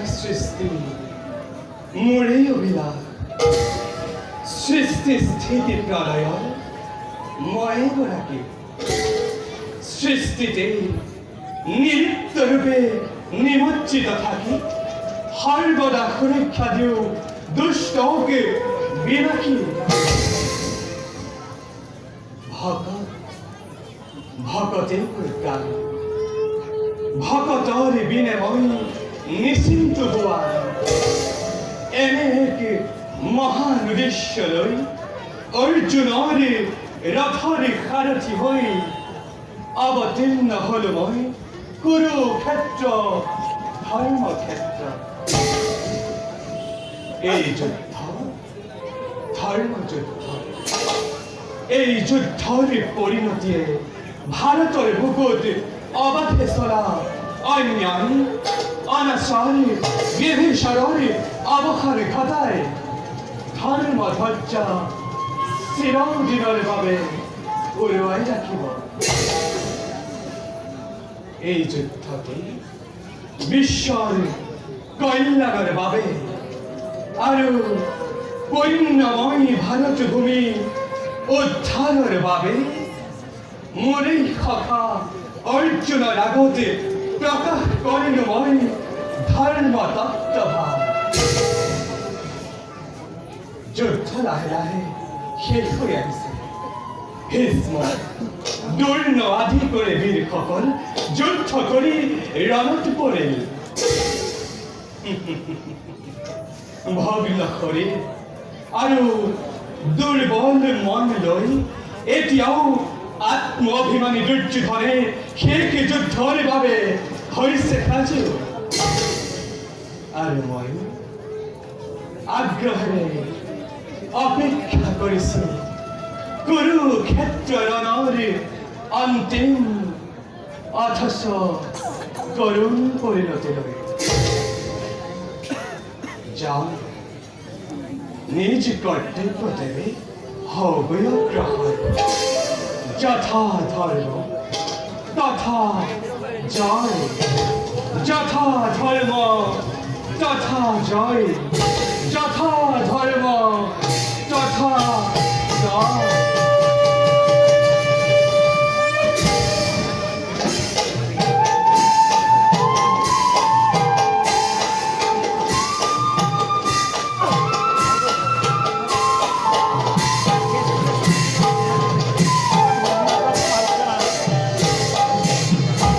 অভিলাষ সৃষ্টি মোৰে অভিলাষ সৃষ্টি স্থিতি প্ৰলয়ৰ মই গৰাকী সৃষ্টিতে নিলিপ্ত ৰূপে নিমজ্জিত থাকি সৰ্বদা সুৰক্ষা দিওঁ দুষ্টকে বিনাশী ভকতে গান ভকতৰ বিনে মই নিশ্চিন্ত হোৱা এনে এক মহান উদ্দেশ্য লৈ অৰ্জুনৰ ৰথৰ সাৰথি হৈ অৱতীৰ্ণ হলো মই কুৰুক্ষেত্ৰ ধৰ্মক্ষেত্ৰ এই যুদ্ধ ধৰ্মযুদ্ধ এই যুদ্ধৰ পৰিণতিয়ে ভাৰতৰ বুকুত অবাধে চলা অন্যায় অনাচাৰ নিৰ্বিচাৰৰ অৱসান ঘটাই ধৰ্ম ধ্বজা চিৰদিনৰ বাবে উৰুৱাই ৰাখিব এই যুদ্ধতে বিশ্বৰ কল্যাণৰ বাবে আৰু পুণ্যময় ভাৰত ভূমি উদ্ধাৰৰ বাবে মোৰে সখা অৰ্জুনৰ আগতে প্ৰকাশ কৰিলো মই ধৰ্ম তত্ত্বভাৱ যুদ্ধ লাহে লাহে শেষ হৈ আহিছে ভীষ্ম দ্ৰোণ আদি কৰি বীৰসকল যুদ্ধ কৰি ৰণত পৰিল ভগ্ন শৰীৰ আৰু দুৰ্বল মন লৈ এতিয়াও আত্মঅভিমানী দুৰ্যোধনে শেষ যুদ্ধৰ বাবে হৈছে সাজু আৰু মই আগ্ৰহেৰে অপেক্ষা কৰিছো কুৰুক্ষেত্ৰ ৰণৰ অন্তিম অথচ করুণ পরিণতি লই যাও নিজ কর্তব্য দেবে হবে গ্রহণ যথা ধর্ম তথা জয় যথা ধর্ম তথা জয় যথা